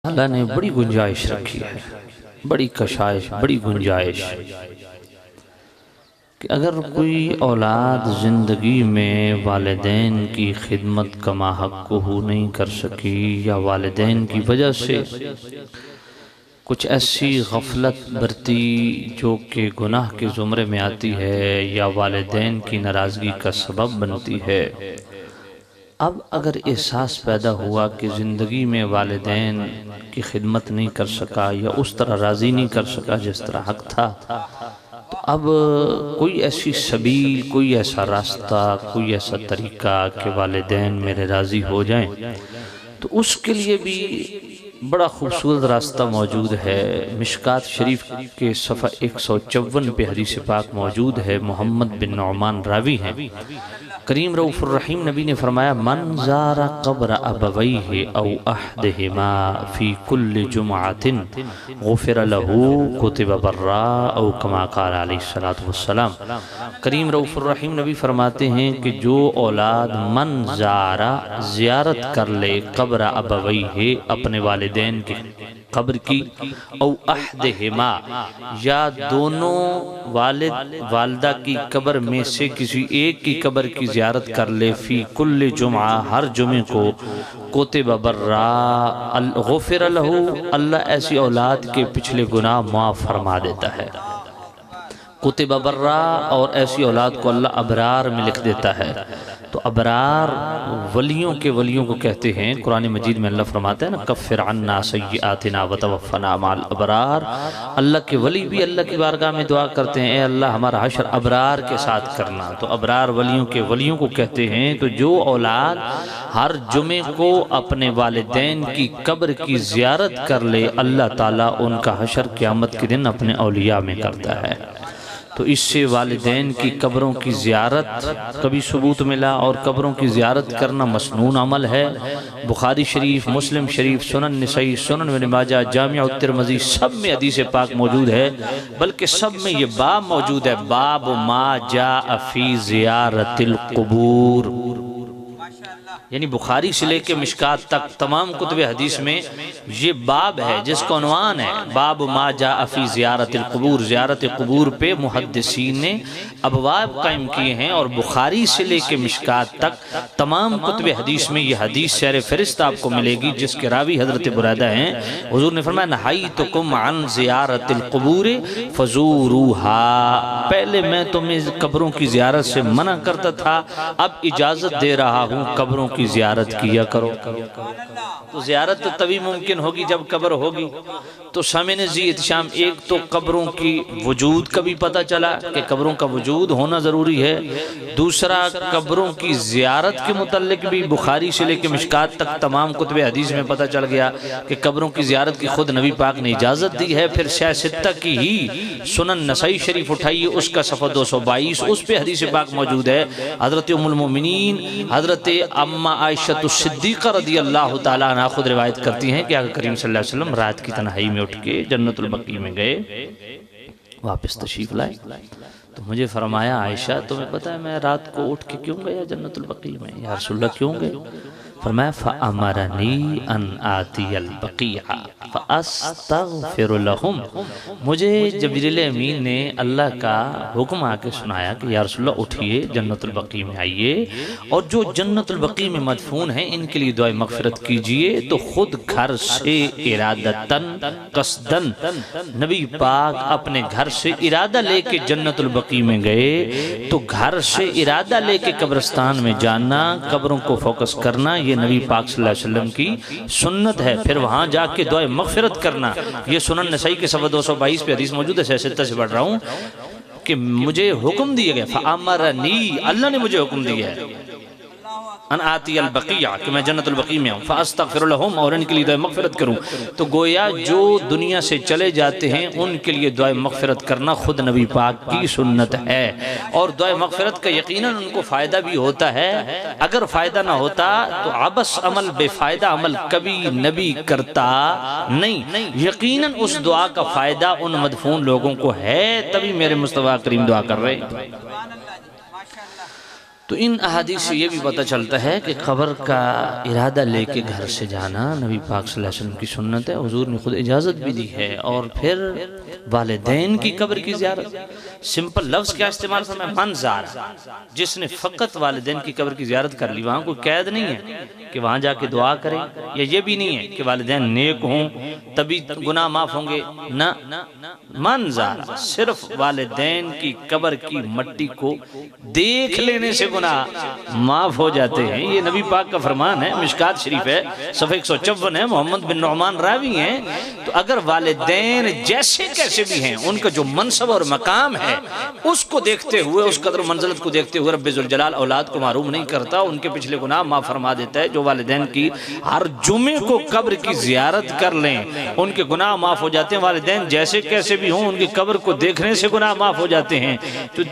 अल्लाह ने बड़ी गुंजाइश रखी है, बड़ी कशाइश, बड़ी गुंजाइश कि अगर कोई औलाद ज़िंदगी में वालिदैन की खिदमत का माहक़ नहीं कर सकी या वालिदैन की वजह से कुछ ऐसी गफलत बरती जो कि गुनाह के ज़ुमरे में आती है या वालिदैन की नाराज़गी का सबब बनती है। अब अगर एहसास पैदा हुआ कि ज़िंदगी में वालिदैन की खिदमत नहीं कर सका या उस तरह राज़ी नहीं कर सका जिस तरह हक़ था, तो अब कोई ऐसी सबील, कोई ऐसा रास्ता, कोई ऐसा तरीका कि वालिदैन मेरे राज़ी हो जाएं, तो उसके लिए भी बड़ा खूबसूरत रास्ता मौजूद है। मिशकात शरीफ के सफ़ा 154 पे हदीस पाक मौजूद है। मोहम्मद बिन नौमान रावी हैं। करीम रऊफ़ुर रहीम नबी ने फरमाया, मन ज़ारा क़ब्र अबवैहि औ अहदिहिमा फ़ी कुल्लि जुमअतिन गुफ़िर लहू कुतिब बर्रा औ कमा क़ाल अलैहिस्सलातु वस्सलाम। करीम रऊफ़ुर रहीम नबी फरमाते हैं कि जो औलाद मन ज़ारा ज़ियारत कर ले क़ब्र अबवैहि अपने वालिदैन की कब्र की, औ अहदिहिमा या दोनों वालिद वालदा की कब्र में से किसी एक की कब्र की ज़ियारत कर ले, फ़ी कुल्ल जुमा हर जुमे को, कुतिब बर्रा गुफ़िर लहू अल्लाह ऐसी औलाद के पिछले गुनाह माफ़ फरमा देता है। कुतिब बर्रा और ऐसी औलाद को अल्लाह अबरार में लिख देता है। तो अबरार वलियों के वलियों को कहते हैं। कुरान मजीद में अल्लाह फरमाता है ना, कफ़िर अन्ना सय्यिआतिना व तवफ़्फ़ना मअल अबरार। अल्लाह के वली भी अल्लाह की बारगाह में दुआ करते हैं, ए अल्लाह हमारा हशर अबरार के साथ करना। तो अबरार वलियों के वलियों को कहते हैं। तो जो औलाद हर जुमे को अपने वालिदैन की कब्र की ज़ियारत कर ले, अल्लाह ताला उनका हशर क़यामत के दिन अपने औलिया में करता है। तो इससे वालिदैन की कब्रों की ज़ियारत कभी सबूत मिला और कब्रों की ज़ियारत करना मसनून अमल है। बुखारी शरीफ, मुस्लिम शरीफ, सुनन नसई, सुनन इब्न माजा, जामिया तिरमिज़ी सब में हदीस पाक मौजूद है। बल्कि सब में ये बाब मौजूद है, बाब मा जाअ फ़ी ज़ियारतिल क़ुबूर। यानी बुखारी से लेकर मिशकात तक तमाम कुतुब हदीस में ये बाब है जिसका उन्वान है बाब मा जाअ फ़ी ज़ियारतिल क़ुबूर। ज़ियारत क़ुबूर पे मुहद्दिसीन ने अबवाब कायम किए हैं और बुखारी से लेकर मिशकात तक तमाम कुतुब हदीस में ये हदीस शेर फ़हरिस्त आपको मिलेगी जिसके रावी हज़रत बुरैदा हैं। हुज़ूर ने फरमाया, नहाइतुकुम अन ज़ियारतिल क़ुबूर फ़ज़ूरूहा। पहले मैं तुम्हें कब्रों की ज़ियारत से मना करता था, अब इजाज़त दे रहा हूँ कब्रों की ज़ियारत किया करो। तो ज़ियारत तो तभी मुमकिन होगी जब कब्र होगी। तो सामने जी इत्शाम, एक तो कब्रों की वजूद का भी पता चला कि कब्रों का वजूद होना ज़रूरी है। दूसरा, कब्रों की ज़ियारत के मुतल्लिक भी बुखारी से लेकर मिशकात तक तमाम कुतुब हदीस में पता चल गया कि कब्रों की ज़ियारत की खुद नबी पाक ने इजाज़त दी है। फिर शाह सित्ता की ही सुनन नसई शरीफ उठाइए, उसका सफ़ा 222, उस पर हदीस पाक मौजूद है। हज़रत उम्मुल मोमिनीन हज़रत अम्मा आयशा सिद्दीक़ा रज़ियल्लाहु ताला अन्हा खुद रिवायत करती हैं कि आक़ा करीम सल्लल्लाहु अलैहि वसल्लम रात की तन्हाई में उठ के जन्नतुल बक़ी में गए, वापस तशरीफ़ लाए। तो मुझे फरमाया, आयशा तुम्हें पता है मैं रात को उठ के क्यों गया जन्नतुल बक़ी में? या रसूलल्लाह क्यों गए? फरमाया, फ़अमरनी अन आतियल बक़ीअ फ़अस्तग़फ़िर लहुम। मुझे जिब्रील अमीन ने अल्लाह का हुक्म आके सुनाया कि या रसूलल्लाह उठिए, जन्नतुल बक़ी में आइए और जो जन्नतुल बक़ी में मदफून हैं इनके लिए दुआ मग़फ़िरत कीजिए। तो खुद घर से इरादतन कसदन नबी पाक अपने घर से इरादा लेके जन्नतुल बक़ी में गए। तो घर से इरादा लेके कब्रिस्तान में जाना, कब्रों को फोकस करना, ये नबी पाक सल्लल्लाहु अलैहि वसल्लम की सुन्नत है। फिर वहाँ जाके दुआ मग़फ़िरत करना, ये सुनन नसई के सफ़ा 222 पे हदीस मौजूद है। शाह सित्ता से पढ़ रहा हूँ कि मुझे हुक्म दिया गया, फ़अमरनी, अल्लाह ने मुझे हुक्म दिया है अन आतियल बक़ीअ कि मैं जन्नतुल बक़ी में आऊँ, फ़अस्तग़फ़िर लहुम और इनके लिए दुआ मग़फ़िरत करूँ। तो गोया जो दुनिया से चले जाते हैं उनके लिए दुआ मग़फ़िरत करना खुद नबी पाक की सुन्नत है। और दुआ मग़फ़िरत का यकीनन उनको फ़ायदा भी होता है। अगर फ़ायदा ना होता तो अबस अमल, बेफ़ायदा अमल कभी नबी करता नहीं। यकीनन उस दुआ का फ़ायदा उन मदफून लोगों को है, तभी मेरे मुस्तफ़ा करीम दुआ कर रहे हैं। तो इन अहादीस से ये भी पता चलता है कि क़ब्र का इरादा लेके घर से जाना नबी पाक सल्लल्लाहु अलैहि वसल्लम की सुन्नत है, हुजूर ने खुद इजाज़त भी दी है। और फिर वालिदैन की कब्र की ज़ियारत, सिंपल लफ्ज़ क्या इस्तेमाल फरमाया, मन ज़ारा, जिसने फ़कत वालिदैन की कब्र की ज़ियारत कर ली, वहाँ कोई कैद नहीं है कि वहाँ जाके दुआ करें, या ये भी नहीं है कि वालिदैन नेक हों तभी गुनाह माफ़ होंगे ना, मन ज़ारा, सिर्फ वालिदैन की कब्र की मट्टी को देख लेने से गुनाह माफ हो जाते हैं। ये नबी पाक का फरमान है, मिशकात शरीफ है, सफ़े 154 है, मोहम्मद बिन नुमान रावी हैं। तो अगर वालिदैन जैसे कैसे भी हैं, उनका जो मनसब और मकाम है उसको देखते हुए, उस कदर मंजिलत को देखते हुए रब्बे ज़ुल जलाल औलाद को मारूम नहीं करता, उनके पिछले गुनाह माफ फरमा देता है। जो वालिदैन की हर जुमे को कब्र की ज़ियारत कर लें, उनके गुनाह माफ हो जाते हैं। वालिदैन जैसे कैसे भी हों, उनकी कब्र को देखने से गुनाह माफ हो जाते हैं।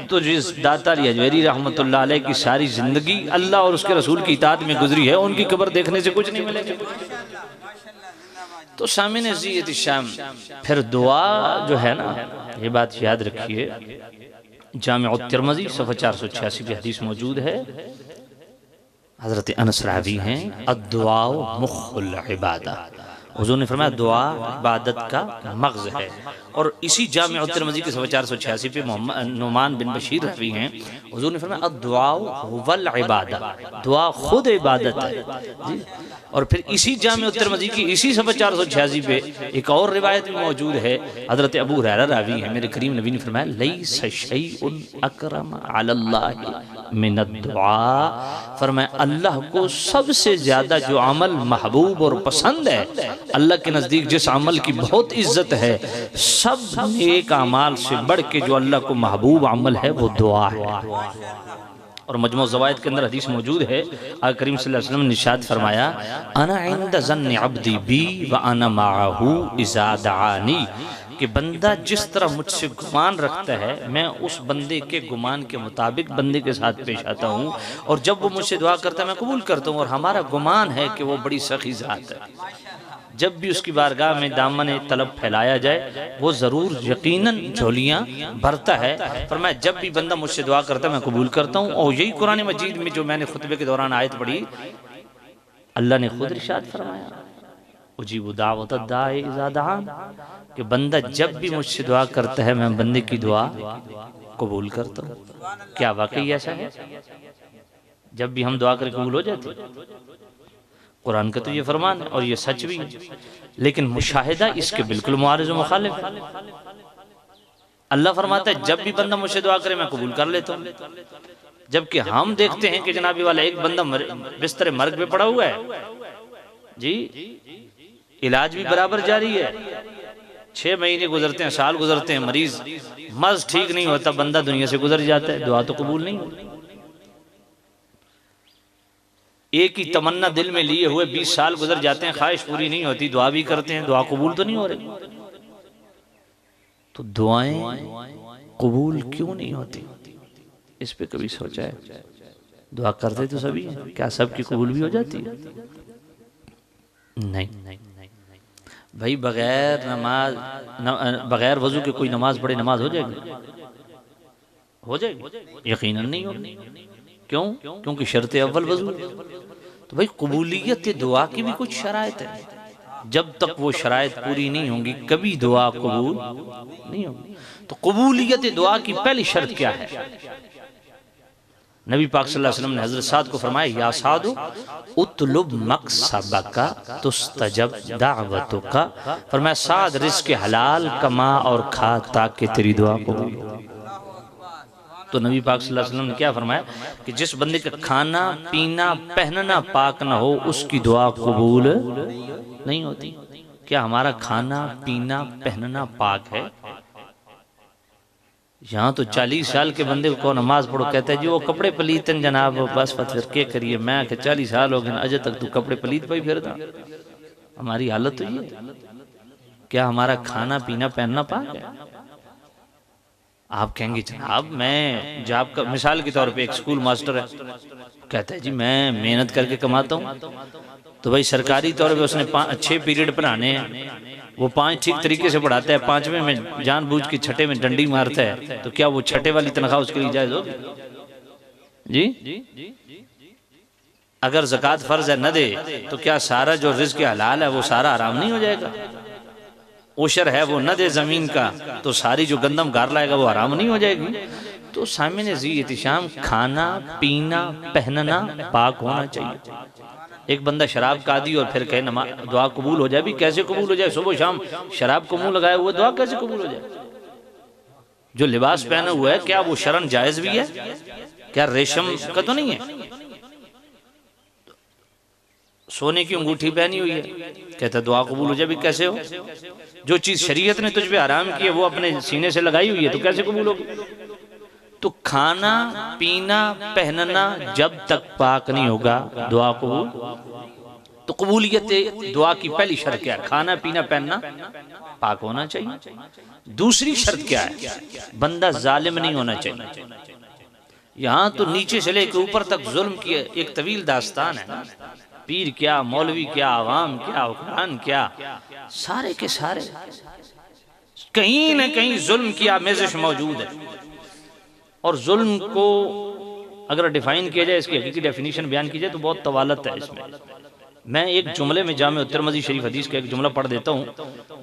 तो जिस दाता अली हजवेरी रहमतुल्लाह अलैह की सारी जिंदगी अल्लाह और उसके रसूल की इताअत में गुजरी है, उनकी कब्र देखने से कुछ नहीं मिलेगा। तो सामिन ज़ियत शाम, फिर दुआ जो है ना, ये बात याद रखिए, जामिअ तिर्मिज़ी सफ़ा 486 की हदीस मौजूद है। हज़रत अनस रावी हैं, अद्दुआ मुख्खुल इबादा, हुज़ूर ने फरमाया दुआ इबादत का मग़ज़ है। और इसी जामिअ तिर्मिज़ी के 486 पे नुमान बिन बशीर रावी हैं, हुज़ूर ने फरमाया अद्दुआ वल इबादा, दुआ खुद इबादत है जी। और फिर इसी जामिअ तिर्मिज़ी की इसी 486 पे एक और रिवायत भी मौजूद है, हज़रत अबू हुरैरा रावी हैं, मेरे करीम नबी ने फरमाया लैसा शैउन अकरम अलल्लाह मिनद दुआ, फरमाया अल्लाह को सबसे ज़्यादा जो अमल महबूब और पसंद है, अल्लाह के नज़दीक जिस अमल की बहुत इज्जत है, सब नेक अमाल से बढ़ के जो अल्लाह को महबूब अमल है वो दुआ है। और मजमू ज़वाइद के अंदर हदीस मौजूद है, आक़ा करीम सल्लल्लाहु अलैहि वसल्लम ने इरशाद फरमाया अना इंद ज़न्नि अब्दी बी व अना माअहू इज़ा दआनी, कि बंदा जिस तरह मुझसे गुमान रखता है, मैं उस बंदे के गुमान के मुताबिक बंदे के साथ पेश आता हूँ, और जब वो मुझसे दुआ करता है मैं कबूल करता हूँ। और हमारा गुमान है कि वो बड़ी सखी ज़ात है, जब भी उसकी बारगाह में दामन तलब फैलाया जाए वो ज़रूर यकीनन झोलियाँ भरता है। पर मैं जब भी बंदा मुझसे दुआ करता है मैं कबूल करता हूँ। और यही कुरान मजीद में जो मैंने खुतबे के दौरान आयत पढ़ी, अल्लाह ने खुद इरशाद फरमाया उजीबु दावत दाई इज़ा दआन, कि बंदा जब भी मुझसे दुआ करता है मैं बंदे की दुआ कबूल करता हूँ। क्या वाकई ऐसा है? जब भी हम दुआ कर कबूल हो जाती है? कुरान का तो ये फरमान है और ये सच भी है, लेकिन मुशाहिदा इसके बिल्कुल मुआरिज़ मुखालिफ है। अल्लाह फरमाता है जब भी बंदा मुझसे दुआ करे मैं कबूल कर लेता हूँ, जबकि हम देखते हैं कि जनाबी वाला एक बंदा बिस्तर मर्ग पे पड़ा हुआ है जी, इलाज भी बराबर जारी है, 6 महीने गुजरते हैं, साल गुजरते हैं, मरीज मर्ज ठीक नहीं होता, बंदा दुनिया से गुजर जाता है, दुआ तो कबूल नहीं होती। एक ही तमन्ना दिल में लिए हुए 20 साल गुजर जाते हैं, ख्वाहिश पूरी नहीं होती, दुआ भी करते हैं, दुआ कबूल तो नहीं हो रही। तो दुआएं कबूल क्यों नहीं होती, इस पे कभी सोचा है? दुआ करते तो सभी हैं, क्या सबकी कबूल भी हो जाती है? नहीं भाई, बगैर नमाज बगैर वजू के कोई नमाज पढ़े नमाज हो जाएगी? हो जाएगी? यकीनन नहीं होगी। क्यों? क्योंकि शर्त अव्वल वजू। तो भाई कबूलियत दुआ की भी कुछ शराइत है, जब तक वो शराइत पूरी नहीं होंगी कभी दुआ कबूल नहीं होगी। तो कबूलियत दुआ की पहली शर्त क्या है? नबी पाक सल्लल्लाहु अलैहि वसल्लम ने हज़रत साद को फरमाया या सादु उतलुब मक़सबका तुस्तजब दावतुका, फरमाया साद रिज़्क़ हलाल कमा और खा ताकि तेरी दुआ कबूल हो। तो नबी पाक सल्लल्लाहु अलैहि वसल्लम ने क्या फरमाया कि जिस बंदे का खाना पीना पहनना पाक ना हो उसकी दुआ कबूल नहीं होती। क्या हमारा खाना पीना पहनना पाक है? यहाँ तो 40 साल के बंदे को नमाज पढ़ो कहता है जी वो कपड़े पलीतन जनाब, बस फिर क्या करिए, मैं 40 साल हो गए अजय तक तू कपड़े पलीत पे फिरता। हमारी हालत तो ये, क्या हमारा खाना पीना पहनना पाक है? आप कहेंगे जनाब मैं जॉब का, मिसाल के तौर पे एक स्कूल मास्टर है, कहता है जी मैं मेहनत करके कमाता हूँ, तो भाई सरकारी तौर पे उसने 6 पीरियड पढ़ाने हैं, वो 5 ठीक तरीके से पढ़ाता है, 5वें में जानबूझ के छठे में डंडी मारता है, तो क्या वो छठे वाली तनख्वाह उसके लिए जायज़ होगी? जी, अगर ज़कात फ़र्ज है न दे तो क्या सारा जो रिज़्क़ हलाल है वो सारा हराम नहीं हो जाएगा? ओशर है वो न दे ज़मीन का तो सारी जो गंदम गार लाएगा वो हराम नहीं हो जाएगी? तो सामने जी इत्तिशाम, खाना पीना पहनना पाक होना चाहिए। एक बंदा शराब का आदी और फिर कहे नमाज दुआ कबूल हो जाए, भी कैसे कबूल हो जाए? सुबह शाम शराब को मुंह लगाए हुए दुआ कैसे कबूल हो जाए? जो लिबास पहना हुआ है क्या वो शरन जायज भी है? क्या रेशम का तो नहीं है? सोने की अंगूठी पहनी हुई है, कहता दुआ कबूल हो जाए, भी कैसे हो? जो चीज शरीयत ने तुझ पे हराम की है वो अपने सीने से लगाई हुई है तो कैसे कबूल होगी? तो खाना पीना पहनना जब तक पाक नहीं होगा दुआ कबूल। तो कबूलियत दुआ की पहली शर्त क्या है? खाना पीना पहनना पाक होना चाहिए। दूसरी शर्त क्या है? बंदा जालिम नहीं होना चाहिए। यहाँ तो नीचे से लेकर ऊपर तक जुल्म की एक तवील दास्तान है। पीर क्या, मौलवी क्या, आवाम क्या, हुक्मरान क्या, सारे के सारे कहीं न कहीं जुल्म की आमेज़िश मौजूद है। और जुल्म को अगर डिफाइन किया जाए, इसकी हकीकी डेफिनेशन बयान की जाए तो बहुत तवालत है इसमें। मैं एक जुमले में जामे तिरमिज़ी शरीफ हदीस का एक जुमला पढ़ देता हूँ।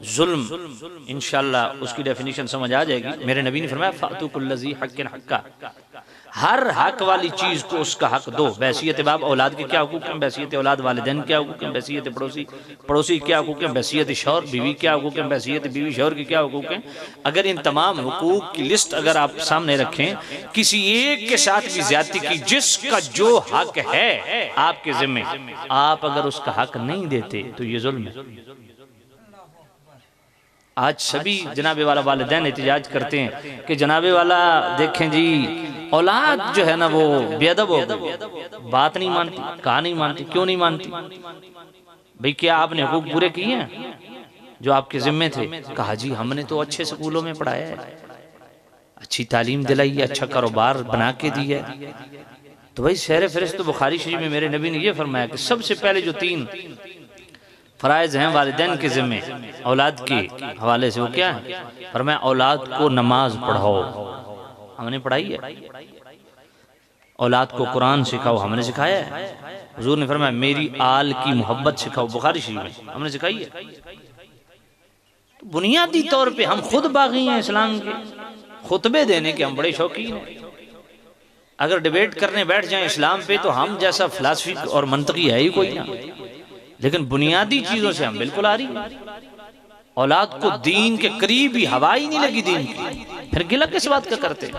जुल्म इंशाअल्लाह उसकी डेफिनेशन समझ आ जाएगी। मेरे नबी ने फरमाया फातु कुल्लज़ी हक़्क़िन हक़्क़ा, हर हक वाली चीज को उसका हक दो। बैसियत बाप औलाद के क्या हुकूक हैं, बैसियत औलाद वालिदैन क्या हुकूक हैं, बैसियत पड़ोसी पड़ोसी क्या हुकूक हैं, बैसियत शौहर बीवी क्या हुकूक हैं, बैसियत बीवी शौहर के क्या हुकूक हैं। अगर इन तमाम हुकूक की लिस्ट अगर आप सामने रखें, किसी एक के साथ भी ज्यादती की, जिसका जो हक है आपके जिम्मे, आप अगर उसका हक नहीं देते तो ये जुल्म है। आज सभी जनाबे वाला वालिदैन एहतिजाज करते हैं कि जनाबे वाला देखें जी औलाद जो है ना वो बेअदब हो गई, बात नहीं मानती, कहा नहीं मानती। क्यों नहीं मानती भाई? क्या आपने हुकूक पूरे किए हैं जो आपके जिम्मे थे? कहा जी हमने तो अच्छे स्कूलों में पढ़ाया है, अच्छी तालीम दिलाई है, अच्छा कारोबार बना के दिया है। तो भाई सहरे फहरिस्त तो बुखारी शरीफ में मेरे नबी ने ये फरमाया कि सबसे पहले जो 3 फराइज हैं वालिदैन के जिम्मे औलाद के हवाले से, वो क्या है? फरमाया औलाद को नमाज पढ़ाओ, हमने पढ़ाई है। औलाद को कुरान सिखाओ, हमने सिखाया है। हुजूर ने फरमाया मेरी आल की मोहब्बत सिखाओ, बुखारी शरीफ में हमने सिखाई है। तो बुनियादी तौर पे हम खुद बागी हैं इस्लाम के, खुतबे देने के हम बड़े शौकीन हैं। अगर डिबेट करने बैठ जाएं इस्लाम पे तो हम जैसा फिलासफी और मंतकी है ही कोई ना। लेकिन बुनियादी चीजों से हम बिल्कुल आ रही। औलाद को दीन के करीब ही हवा ही नहीं लगी दीन की, फिर गिला किस बात का करते?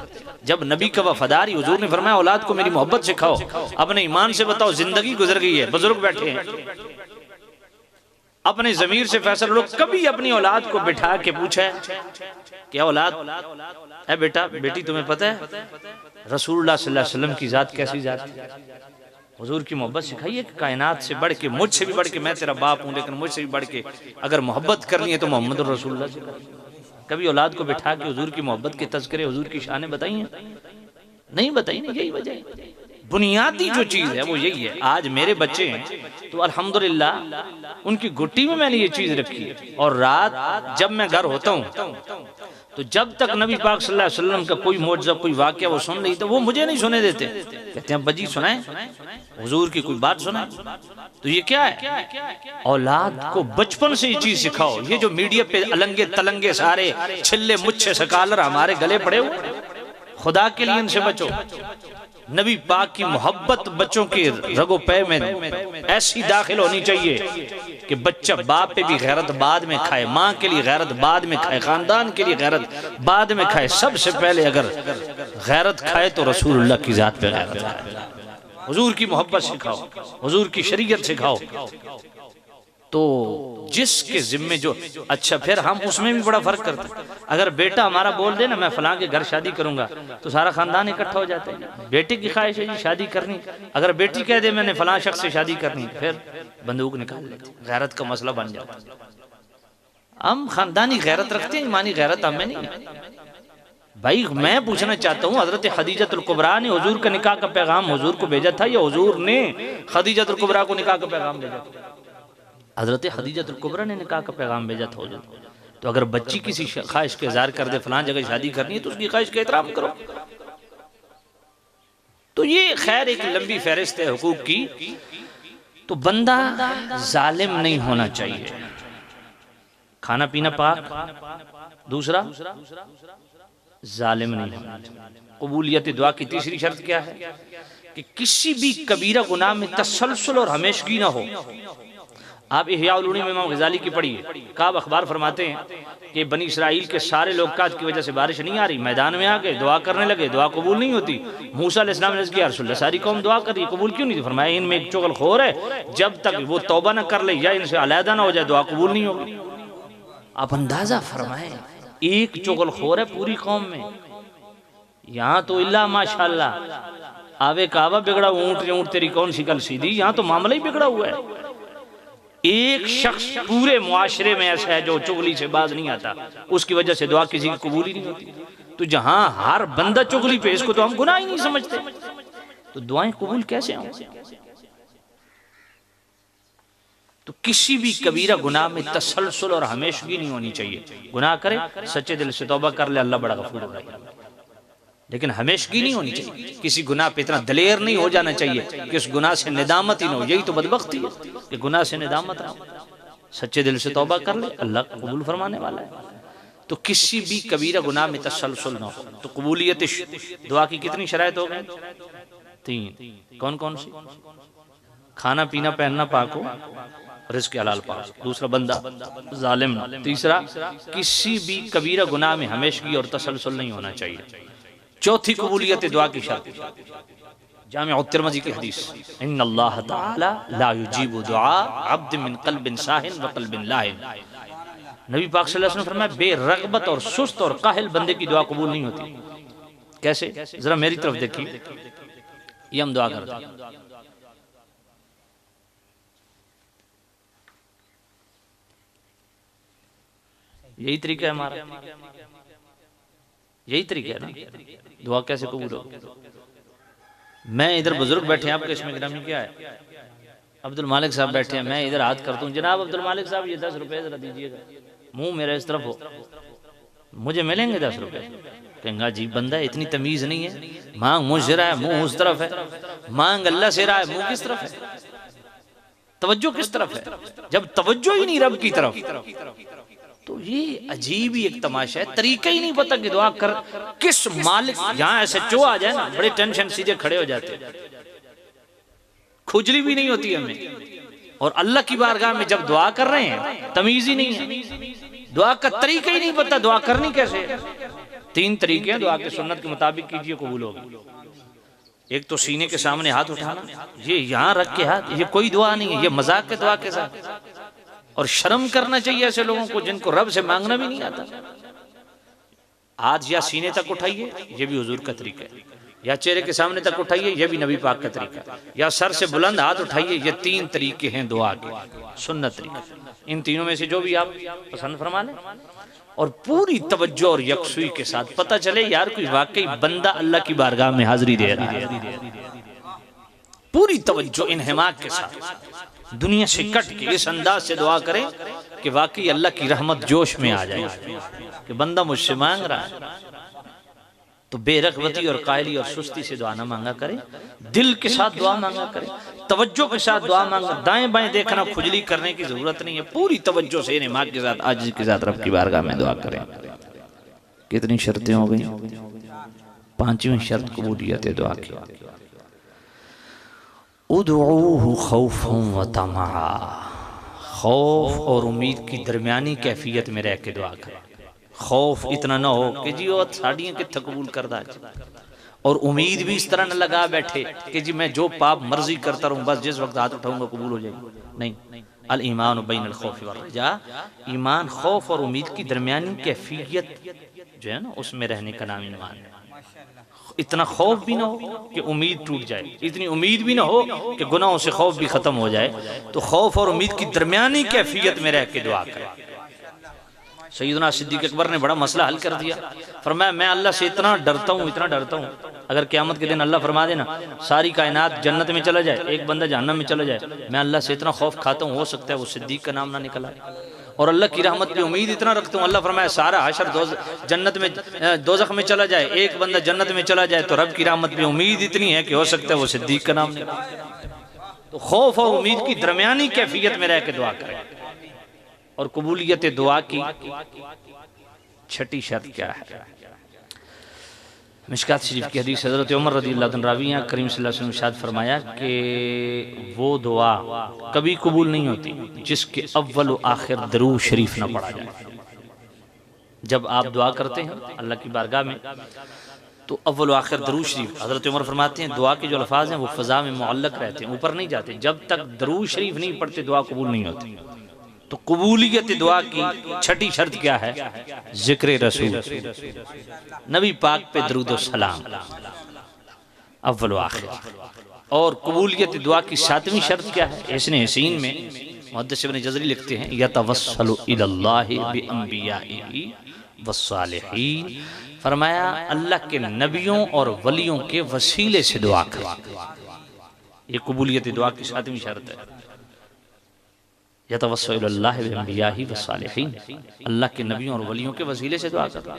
जब नबी का वफादारी, हुजूर ने फरमाया औलाद को मेरी मोहब्बत सिखाओ, अपने ईमान से बताओ। जिंदगी गुजर गई है, बुजुर्ग बैठे हैं, अपने जमीर से फैसला लो। कभी अपनी औलाद को बिठा के पूछा है क्या औलाद है बेटा बेटी तुम्हें पता है रसूलुल्लाह सल्लल्लाहु अलैहि वसल्लम की जात कैसी जात? हुजूर की मोहब्बत सिखाइए कि कायनात से बढ़ के, मुझसे भी बढ़ के, मैं तेरा बाप हूँ लेकिन मुझसे भी बढ़ के अगर मोहब्बत करनी है तो मोहम्मद रसूलुल्लाह से। कभी औलाद को बिठा के हुजूर की मोहब्बत के तज़किरे, हुजूर की शानें बताई हैं? नहीं बताई। नहीं, यही वजह है। बुनियादी जो चीज है वो यही है। आज मेरे बच्चे हैं तो अल्हम्दुलिल्लाह उनकी गुट्टी में मैंने ये चीज रखी है। और रात जब मैं घर होता हूँ तो जब तक नबी पाक सल्लल्लाहु अलैहि वसल्लम का कोई मौजज़ा, कोई वाक़या वो सुन नहीं तो वो मुझे नहीं सुने देते। कहते हैं बजी सुनाए, हुजूर की कोई बात सुनाए। तो ये क्या है? औलाद को बचपन से ये चीज सिखाओ। ये जो मीडिया पे अलंगे तलंगे सारे छिल्ले मुच्छे सकालर हमारे गले पड़े हुए, खुदा के लिए इनसे बचो। नबी पाक की मोहब्बत बच्चों के रगो पे में ऐसी दाखिल होनी चाहिए कि बच्चा बाप पे भी गैरत बाद में खाए, माँ के लिए गैरत बाद में खाए, खानदान के लिए गैरत बाद में खाए। सबसे पहले अगर गैरत खाए तो रसूलुल्लाह की जात पे गैरत खाए। हुजूर की मोहब्बत सिखाओ, हुजूर की शरीयत सिखाओ। तो जिसके जिम्मे जो, अच्छा फिर हम उसमें भी बड़ा फर्क करते हैं। अगर बेटा हमारा बोल दे ना मैं फलां के घर शादी करूंगा तो सारा खानदान इकट्ठा हो जाता है। बेटे की ख्वाहिश है जी शादी करनी, अगर बेटी कह दे मैंने फलां शख्स से शादी करनी, फिर बंदूक निकाल लेते, गैरत का मसला बन जाता है। हम खानदानी गैरत रखते हैं, ईमानी गैरत हमें नहीं है। भाई मैं पूछना चाहता हूँ, हजरत खदीजतुल कुबरा ने हुजूर का निकाह का पैगाम हुजूर को भेजा था या हुजूर ने खदीजतुल कुबरा को निकाह का पैगाम भेजा था? हजरत खदीजतुल कुबरा ने निकाह का पैगाम भेजा था हुजूर। तो अगर बच्ची किसी ख्वाहिश के इज़हार कर दे फलां जगह शादी करनी है तो उसकी ख्वाहिश का एहतराम करो। तो ये खैर एक लंबी फहरिस्त है हुकूक की। तो बंदा जालिम नहीं होना चाहिए, खाना पीना पाक, दूसरा जालिम नहीं होना चाहिए। कबूलियत दुआ की तीसरी शर्त क्या है कि किसी भी कबीरा गुनाह में तसलसल और हमेशगी ना हो। आप इहया उल उलूम में इमाम गजाली की पढ़िए, काब अखबार फरमाते हैं कि बनी इसराइल के सारे लोग काज की वजह से बारिश नहीं आ रही, मैदान में आ गए, दुआ करने लगे, दुआ कबूल नहीं होती। मूसा अलैहिस्सलाम ने किया रसूलुल्लाह सारी कौम दुआ कर रही है, कबूल क्यों नहीं? फरमाया इनमें एक चुगलखोर है, जब तक वो तौबा ना कर ले या इनसे अलहदा ना हो जाए दुआ कबूल नहीं होगी। आप अंदाजा फरमाए, एक चुगलखोर है पूरी कौम में। यहाँ तो इल्ला माशाअल्लाह आवे काबा बिगड़ा, ऊंट ऊंट तेरी कौन सी कल सीधी, यहाँ तो मामला ही बिगड़ा हुआ है। एक शख्स पूरे मुआशरे में ऐसा है जो चुगली से बाज नहीं आता, उसकी वजह से दुआ किसी की कबूल ही नहीं होती। तो जहां हर बंदा चुगली पे, इसको तो हम गुनाह ही नहीं समझते, तो दुआएं कबूल कैसे हों? तो किसी भी कबीरा गुनाह में तसलसल और हमेशगी नहीं होनी चाहिए। गुनाह करे सच्चे दिल से तौबा कर ले, अल्लाह बड़ा गफूर है, लेकिन हमेशगी नहीं होनी चाहिए। किसी गुनाह पे इतना दलेर नहीं हो जाना चाहिए कि उस गुनाह से निदामत ही ना हो। यही तो बदबख्ती है कि गुनाह से निदामत ना हो। सच्चे दिल से तौबा कर ले, अल्लाह कबूल फरमाने वाला है। तो किसी भी कबीरा गुनाह में तसलसल ना हो। तो कबूलियत दुआ की कितनी शराइत हो गई? 3। कौन कौन सी? खाना पीना पहनना पाक हो, रिज़्क़ हलाल पाक, दूसरा बंदा जालिम ना, तीसरा किसी भी कबीरा गुनाह में हमेशगी और तसलसल नहीं होना चाहिए। चौथी कबूलियत दुआ की शर्त, जामिअ तिरमिज़ी की हदीस, इन्नल्लाह तआला ला युजीबु दुआ अब्द मिन क़ल्बिन साहिन व क़ल्बिन लाहिन। नबी पाक सल्लल्लाहु अलैहि वसल्लम फरमाया बेरग़बत और सुस्त और काहिल बंदे की दुआ कबूल नहीं होती। कैसे? जरा मेरी तरफ देखिए, ये हम दुआ करते हैं, यही तरीका है हमारा, यही तरीका है ना दुआ कैसे कबूल हो। मैं इधर बुजुर्ग बैठे हैं, आपके इसमें गिरामी क्या है? अब्दुल मालिक साहब बैठे हैं, मैं इधर हाथ करता हूँ, जनाब अब्दुल मालिक साहब ये 10 रुपए जरा दीजिएगा, मुंह मेरा इस तरफ हो, मुझे मिलेंगे 10 रुपए। कहेंगे जी बंदा इतनी तमीज नहीं है, मांग मुझ से रहा है मुंह उस तरफ है, मांग अल्लाह से रहा है मुंह किस तरफ है, तवज्जो किस तरफ है, जब तवज्जो ही नहीं रब की तरफ। तो ये अजीब ही एक तमाशा है, तरीका ही नहीं पता कि दुआ कर किस मालिक। यहाँ ऐसे चो आ जाए ना, बड़े टेंशन सीधे खड़े हो जाते, खुजली भी नहीं होती हमें। और अल्लाह की बारगाह में जब दुआ कर रहे हैं तमीज ही नहीं है, दुआ का तरीका ही नहीं पता, दुआ करनी कैसे। 3 तरीके हैं दुआ के, सुन्नत के मुताबिक कीजिए कबूल होगी। एक तो सीने के सामने हाथ उठाना, ये यहाँ रख के हाथ, ये कोई दुआ नहीं है, ये मजाक के दुआ के साथ। और शर्म करना चाहिए ऐसे लोगों को जिनको रब से मांगना भी नहीं आता। हाथ या सीने तक उठाइए, ये भी हुजूर का तरीका है, या चेहरे के सामने तक उठाइए, ये भी नबी पाक का तरीका है, या सर से बुलंद हाथ उठाइए। ये 3 तरीके हैं दुआ के, सुन्नत तरीके। इन तीनों में से जो भी आप पसंद फरमा लें, और पूरी तवज्जो और यकसुई के साथ, पता चले यार कोई वाकई बंदा अल्लाह की बारगाह में हाजिरी दे रहा है, पूरी तवज्जो इन्हिमाक के साथ, दुनिया से कट के इस अंदाज से दुआ करें कि वाकई अल्लाह की रहमत जोश में आ जाए कि बंदा मुझसे मांग रहा है। तो बेरग़बती और कायली और सुस्ती से दुआ ना मांगा करें, दिल के साथ दुआ मांगा करें, तवज्जो के साथ दुआ मांगा। दाएं बाएं देखना, खुजली करने की जरूरत नहीं है, पूरी तवज्जो से इन्हिमाक के साथ, आजिज़ के साथ रब की बारगाह में दुआ करें। कितनी शर्तें हो गई? 5वीं शर्त कबूलियत दुआ की, उदऊहु खौफन व तमआ, खौफ और उम्मीद की दरमियानी कैफियत में रह के दुआ करें। खौफ इतना ना हो कि जी वो साड़ियाँ कितना कबूल करता है, और उम्मीद भी इस तरह न लगा बैठे कि जी मैं जो पाप मर्जी करता रहूँ, बस जिस वक्त हाथ उठाऊंगा कबूल हो जाएगी। नहीं, अल ईमान बैन अल खौफ व रजा, ईमान खौफ और उम्मीद की दरमियानी कैफियत जो है ना, उसमें रहने का नाम ईमान है। इतना खौफ भी ना हो कि उम्मीद टूट जाए, इतनी उम्मीद भी ना हो कि गुनाहों से खौफ भी खत्म हो जाए। तो खौफ और उम्मीद की दरमियानी कैफियत में रह के दुआ करें। सैयदना सिद्दीक़ अकबर ने बड़ा मसला हल कर दिया, फरमाया मैं अल्लाह से इतना डरता हूँ, इतना डरता हूँ, अगर क़यामत के दिन अल्लाह फरमा देना सारी कायनात जन्नत में चला जाए, एक बंदा जहन्नम में चला जाए, मैं अल्लाह से इतना खौफ खाता हूँ, हो सकता है वो सिद्दीक़ का नाम ना निकला। और अल्लाह की रहमत पे उम्मीद इतना रखता हूँ, अल्लाह फरमाया सारा हशर जन्नत में दोज़ख में चला जाए, एक बंदा जन्नत में चला जाए तो रब की रहमत पे उम्मीद इतनी है कि हो सकता है वो सिद्दीक का नाम नहीं। तो खौफ और उम्मीद की दरमियानी कैफियत में रह के दुआ करें। और कबूलियत दुआ की छठी शर्त क्या है? मिशकात शरीफ की हदीस हज़रत उमर रज़ियल्लाहु अन्हु रावी हैं, करीम सल्लल्लाहु अलैहि वसल्लम इरशाद फरमाया कि वो दुआ कभी कबूल नहीं होती जिसके अव्वल व आखिर दरूद शरीफ ना पढ़ा जाए। जब आप दुआ करते हैं अल्लाह की बारगाह में तो अव्वल व आखिर दरूद शरीफ, हज़रत उमर फरमाते हैं दुआ के जो अल्फाज हैं वो फ़ज़ा में मुअल्लक़ रहते हैं, ऊपर नहीं जाते। जब तक दरूद शरीफ नहीं पढ़ते दुआ कबूल नहीं होती। तो कबूलियत दुआ की छठी शर्त क्या है? जिक्र रसूल, नबी पाक पे दरूद व सलाम अव्वल व आखिर। और कबूलियत दुआ की सातवीं शर्त क्या है? इसने हसीन में मुहद्दिस इब्न जज़री लिखते हैं यतवस्सलु इलल्लाहि बिअंबियाइही वस्सालिहीन, फरमाया अल्लाह के नबियों और वलियों के वसीले से दुआ करें। ये कबूलियत दुआ की सातवीं शर्त है, यतवस्सलु इलल्लाहि बिअंबियाइही वस्सालिहीन, अल्लाह के नबियों और वलियों के वसीले से दुआ करना।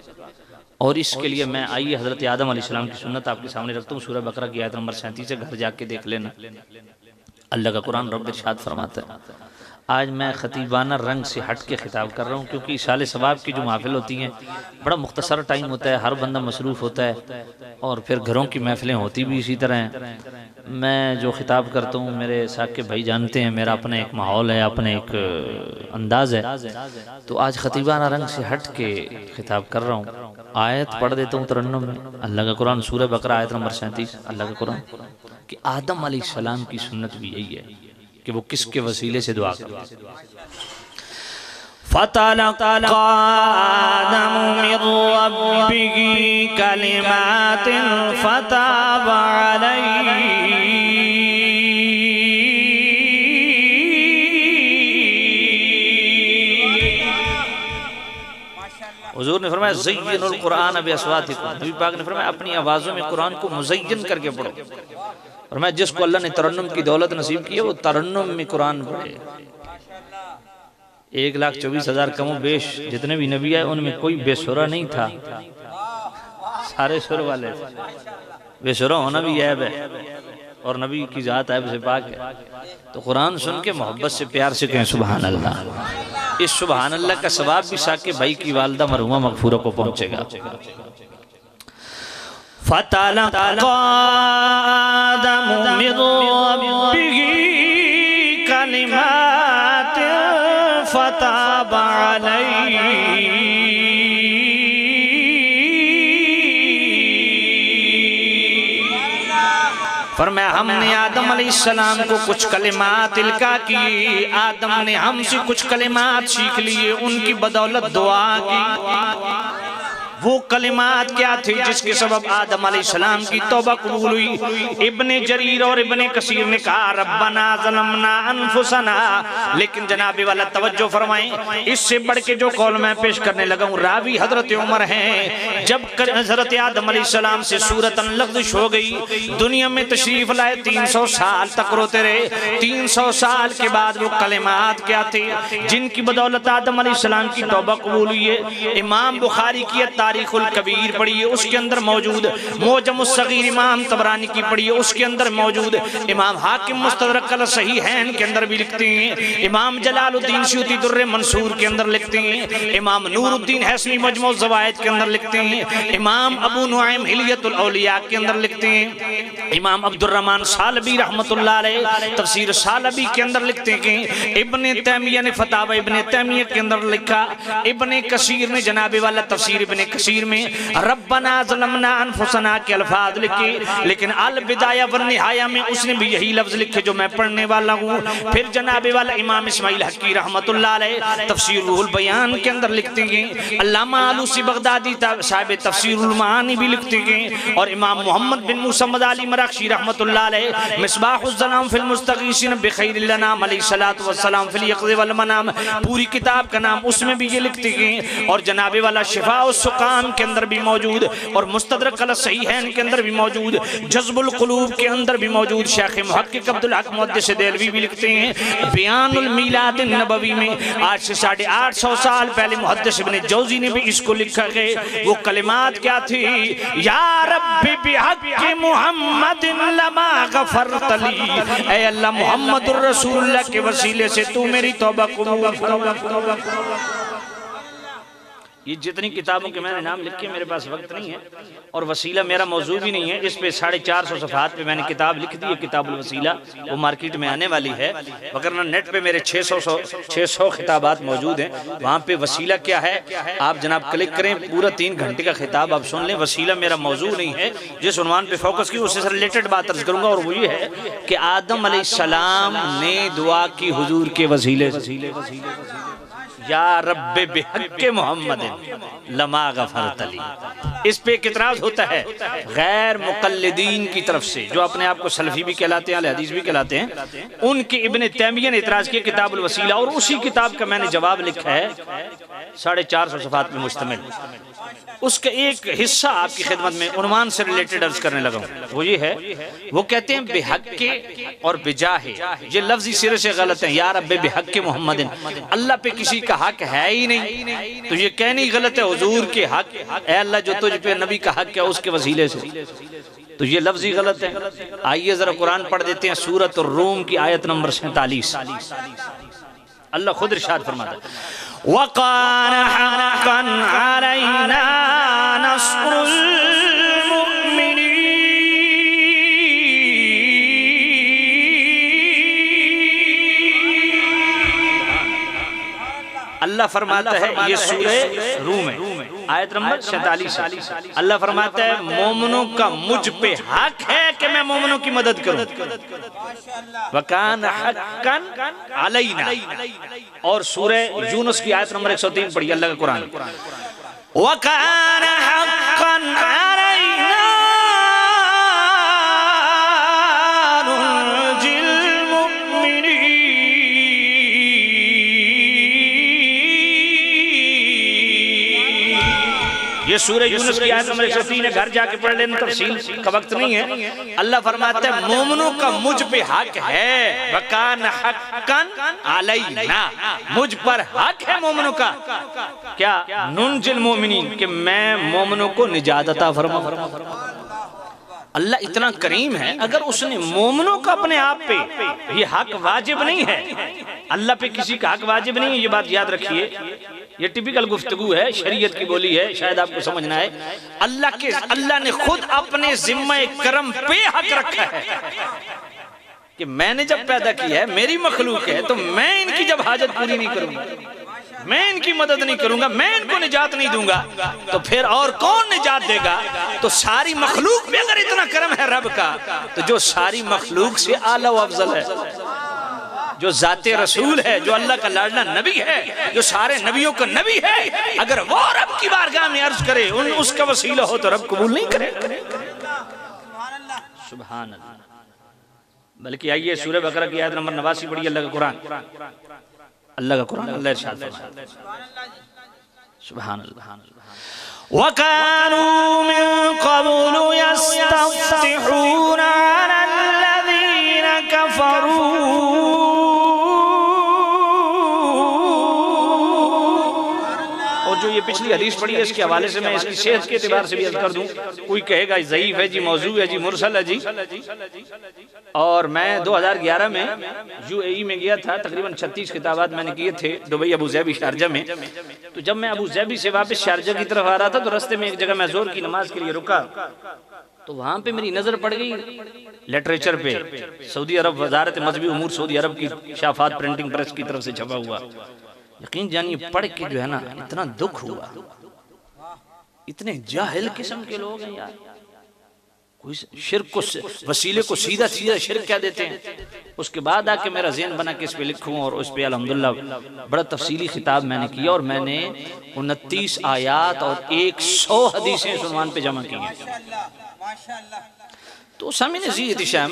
और इसके लिए मैं आइए हज़रत आदम अलैहिस्सलाम की सुन्नत आपके सामने रखता हूँ। सूरह बकरा की आयत नंबर 37 से घर जाके देख लेना। अल्लाह का कुरान रब इरशाद फरमाता है, आज मैं खतीबाना रंग से हट के खिताब कर रहा हूँ क्योंकि इशाले सवाब की जो महफिल होती हैं बड़ा मुख्तसर टाइम होता है, हर बंदा मसरूफ़ होता है और फिर घरों की महफिलें होती भी इसी तरह हैं। मैं जो खिताब करता हूँ मेरे साकिब भाई जानते हैं, मेरा अपना एक माहौल है, अपना एक अंदाज़ है। तो आज खतीबाना रंग से हट के खिताब कर रहा हूँ। आयत पढ़ देता हूँ तरन्नुम में, अल्लाह का कुरान सूरह बकरा आयत नंबर 37, अल्लाह का कुरान कि आदम अलैहिस्सलाम की सुन्नत भी यही है कि वो किसके वसीले से दुआ करते हैं। फतलक़ा आदम मिन रब्बिही कलिमातिन फताब अलैहि, हुजूर ने फरमाया ज़य्यिनुल कुरान बिअस्वातिकुम, नबी पाक ने फरमाया अपनी आवाज़ों में कुरान को मुज़य्यन करके पढ़ो। और मैं जिसको अल्लाह ने तरन्नुम की दौलत नसीब की है वो तरन्नुम में कुरान पढ़े। 1,24,000 कमो बेश जितने भी नबी आए उनमें कोई बेसुरा नहीं था, सारे सुर वाले। बेसुरा होना भी ऐब है और नबी की जात ऐब से पाक है। तो कुरान सुन के मोहब्बत से प्यार से कहें सुभान अल्लाह। इस सुभान अल्लाह का सवाब भी साकिब भाई की वालदा मरहुमा मगफूरा को पहुंचेगा। फतलक़ा आदम मिन रब्बिही कलिमातिन फताब अलैहि, फरमाया हमने आदम अलैहिस्सलाम को कुछ कलिमात इल्का की, आदम ने हमसे कुछ कलिमात सीख लिए, उनकी बदौलत दुआ की। वो कलिमात क्या थे जिसके सबब आदम अलैहिस्सलाम की तौबा कबूल हुई? इब्ने जरीर और इब्ने कसीर ने कहा रब्बना ज़लमना अनफुसना, लेकिन जनाबे वाला तवज्जो फरमाएं, इससे बढ़ के जो कौल मैं पेश करने लगा हूँ रावी हजरत उमर हैं। जब हजरत आदम अलैहिस्सलाम से सूरतन लग़्ज़िश हो गई, दुनिया में तशरीफ लाए, 300 साल तक रोते रहे। 300 साल के बाद वो कलिमात क्या थे जिनकी बदौलत आदम अलैहिस्सलाम की तौबा कबूल हुई है? इमाम बुखारी की तारीखुल कबीर पढ़िए, उसके अंदर मौजूद मौजमुस सगीर इमाम तबरानी की पढ़िए, उसके अंदर मौजूद इमाम हाकिम मुस्तदरक अल सहीहैन के अंदर भी लिखते हैं, इमाम जलालुद्दीन सूती दुर्र मंसूर के अंदर लिखते हैं, इमाम नूरुद्दीन हैसमी मजमू ज़वाइद के अंदर लिखते हैं, इमाम अबू नुआइम हिलियतुल औलिया के अंदर लिखते हैं, इमाम अब्दुर्रहमान सालबी रहमतुल्लाह अलैह तफसीर सालबी के अंदर लिखते हैं कि इब्ने तैमिया ने फतावा इब्ने तैमिया के अंदर लिखा, इब्ने कसीर ने जनाबे वाला तफसीर इब्ने कसीर में रब्बना ज़लमना अनफुसना के अल्फाज लिखे, लेकिन अल बिदाया व निहाया में उसने भी यही लफ्ज लिखे जो मैं पढ़ने वाला हूँ। फिर जनाबे वाला इमाम इस्माइल हक्की रहमतुल्लाह अलैह तफसीर रूहुल बयान के अंदर लिखते हैं, अल्लामा आलूसी बगदादी साहिब तफसीरुल मानी भी लिखते हैं, और इमाम मोहम्मद बिन मूसा मदाली मराखशी रहमतुल्लाह अलैह मिसबाहुज़ ज़लाम फिल मुस्तगीसिन बिखैरिल अनाम अलैहिस्सलातु वस्सलाम फिल यक़ज़ वल मनाम, पूरी किताब का नाम उसमें भी ये लिखते हैं। और जनाबे वाला शिफा उस मकाम के अंदर भी मौजूद, और मुस्तदरक अला सहीहैन के अंदर भी मौजूद, जज़्बुल क़ुलूब के अंदर भी मौजूद। शेख मुहक्किक अब्दुल हक मुहद्दिस देलवी भी लिखते हैं बयानुल मीलाद नबवी में, आज से 850 साल पहले मुहद्दिस इब्न जौज़ी ने भी इसको लिखा है। वो कलिमात क्या थी? या रब्बी बिहक़्क़ि मुहम्मदिन लमा गफ़रतली, ऐ अल्लाह मुहम्मदुर रसूलुल्लाह के वसीले से तू मेरी तौबा कबूल फरमा। ये जितनी किताबों के मैंने नाम लिखे, मेरे पास वक्त नहीं है और वसीला मेरा मौजूद भी नहीं है। इस पे 450 सफ़हात पे मैंने किताब लिख दी है, किताबुल वसीला, वो मार्केट में आने वाली है। वगरना नेट पे मेरे 600 खिताबात मौजूद हैं। वहाँ पे वसीला क्या है आप जनाब क्लिक करें, पूरा 3 घंटे का खिताब आप सुन लें। वसीला मेरा मौजूद नहीं है। जिस उन्वान पे फोकस की उससे रिलेटेड बात अर्ज करूँगा, और वो ये है कि आदम अलैहिस्सलाम ने दुआ की हुजूर के वसीले या रब्बे बिहक़्क़ि मुहम्मदिन लमा गफ़रतली। इस पे इतराज़ होता है गैर मुक़ल्लिदीन की तरफ से, जो अपने आप को सलफ़ी भी कहलाते हैं, अहले हदीस भी कहलाते हैं। उनके इब्न तैमिया ने इतराज़ किया किताबुल वसीला, और उसी किताब का मैंने जवाब लिखा है 450 सफ़हात पे मुश्तमिल। उसका एक हिस्सा आपकी खिदमत में उन्वान से रिलेटेड अर्ज करने लगा हूँ। वो ये है, वो कहते हैं बिहक़्क़ि और बिजाहे, ये लफ्ज़ी सिरे से गलत है। या रब्बे बिहक़्क़ि मुहम्मदिन, अल्लाह पे किसी का हक है ही नहीं, तो ये कहनी गलत है हुजूर के हक, ऐ अल्लाह जो तुझ पे नबी का हक है उसके वसीले से, तो ये लफ्ज़ी गलत है। आइए जरा कुरान पढ़ देते हैं, सूरत रूम की आयत नंबर 47। अल्लाह खुद इरशाद फरमाता है वक़ान हक़्क़न अलैना नस्रुल मुमिनीन। अल्लाह फरमाता है, ये सूरह रूम है, आयत नंबर 47। अल्लाह फरमाता है मोमिनों का मुझ पे हक है कि मैं मोमिनों की मदद करूं। वकान हक्कन अलैना, और सूरह यूनुस की आयत नंबर 103 पढ़िए, अल्लाह का कुरान। वकान हक्कन अलैना नुंजिल मुमिनीन। ये सूरह यूनुस की आयत नंबर 103 है, घर जाके पढ़ लेना, तफसील का वक्त नहीं है। अल्लाह फरमाता है मोमिनों का मुझ पे हक है, वकान हक्कन अलैना, मुझ पर हक है मोमिनों का। क्या? नुंजिल मोमिनीन, कि मैं मोमिनों को निजात अता फरमाऊं। अल्लाह इतना करीम है, अगर उसने मोमिनों का अपने आप पे ये हक वाजिब नहीं है, अल्लाह पे किसी का हक वाजिब नहीं है, ये बात याद रखिए। ये टिपिकल गुफ्तगू है, शरीयत की बोली है, शायद आपको समझना है। अल्लाह ने खुद अपने जिम्मे करम पे हक रखा है कि मैंने जब पैदा किया है, मेरी मखलूक है, तो मैं इनकी जब हाजत पूरी नहीं करूंगा, मैं इनकी मदद नहीं करूंगा, मैं इनको निजात नहीं दूंगा, तो फिर और कौन निजात देगा? तो सारी मखलूक में अगर इतना करम है रब का, तो जो सारी मखलूक से आला व अफजल है, जो जाते रसूल है, जो अल्लाह का लाडला नबी है, जो सारे नबियों का नबी है, अगर वो रब की बारगाह में अर्ज करे, उसका वसीला हो तो रब कबूल नहीं करे। सुभान अल्लाह। बल्कि आइए सूरह बकरा की आयत नंबर 89 पढ़िए, अल्लाह का कुरान, अल्लाह का कुरान, अल्लाह इरशाद फरमाता है सुभान अल्लाह। वकानू मिन क़ब्लु यस्तफ्तिहूना अलल्लज़ीना कफ़रू। जो ये पिछली हदीस पढ़ी है, इसके हवाले से मैं इसकी सेहत के एतबार से भी अर्ज कर दूं। कोई कहेगा ज़ईफ है जी, मौजू है जी, मुरसल है जी। और मैं 2011 में यूएई में गया था, तकरीबन 36 किताबात मैंने किए थे दुबई, अबू ज़ैबी, शारजा में। तो जब मैं अबू ज़ैबी से वापस शारजा की तरफ आ रहा था, तो रास्ते में एक जगह मैं ज़ोर की नमाज के लिए रुका, तो वहाँ पे मेरी नज़र पड़ गई लिटरेचर पे, सऊदी अरब वजारत मजहबी उमूर सऊदी अरब की शाफात प्रिंटिंग प्रेस की तरफ से छपा हुआ। यकीन जानिए पढ़ के जो है ना, इतना दुख हुआ, इतने जाहिल किस्म के लोग हैं यार। कोई शिर्क को, वसीले को सीधा सीधा शिर्क क्या देते हैं। उसके बाद आके मेरा ज़हन बना कि इस पे लिखूं, और उस पे अल्हम्दुलिल्लाह बड़ा तफसीली खिताब मैंने किया, और मैंने 29 आयात और 100 हदीसें इस उन्वान पे जमा की हैं। तो सामने जी इतिशाम,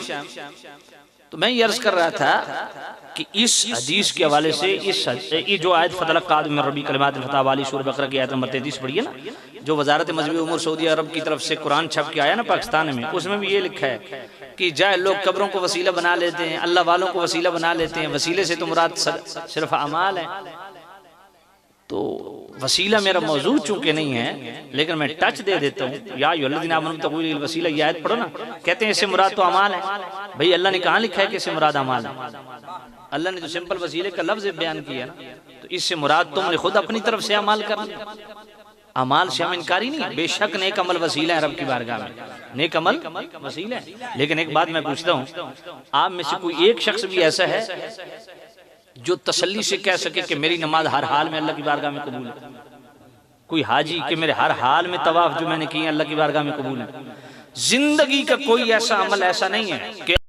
तो मैं ये अर्ज कर रहा था कि इस हदीस के हवाले से ये जो आयत फतलक़ाद मिन रब्बी कलिमात फतह वाली सूरह बकरा की आयत नंबर 33 पढ़ी है ना, जो वजारत मजहबी उमूर सऊदी अरब की तरफ से कुरान छप के आया ना पाकिस्तान में, उसमें भी ये लिखा है कि जाए लोग कब्रों को वसीला बना लेते हैं, अल्लाह वालों को वसीला बना लेते हैं, वसीले से तो मुराद सिर्फ अमाल है। तो वसीला मेरा मौजूद चूंकि नहीं है, लेकिन मैं टच दे देता हूँ, या अय्युहल्लज़ीना आमनू इत्तक़ू वसीला, ये आयत पढ़ो ना, कहते हैं इससे मुराद तो अमाल है। भाई अल्लाह ने कहाँ लिखा है कि इससे मुराद अमाल है? अल्लाह ने तो सिंपल वसीले का लफ्ज बयान किया ना, तो इससे मुराद तुमने खुद अपनी तरफ से अमाल कर लिया। अमाल से हम इनकारी नहीं, बेशक नेक अमल वसीला है रब की बारगाह में, नेक अमल वसीला है। लेकिन एक बात मैं पूछता हूँ, आप में से कोई एक शख्स भी ऐसा है जो तसल्ली से कह सके कि मेरी नमाज हर हाल में अल्लाह की बारगाह में कबूल है? कोई हाजी कि मेरे हर हाल में तवाफ जो मैंने किए अल्लाह की बारगाह में कबूल है? जिंदगी का कोई ऐसा अमल ऐसा नहीं है कि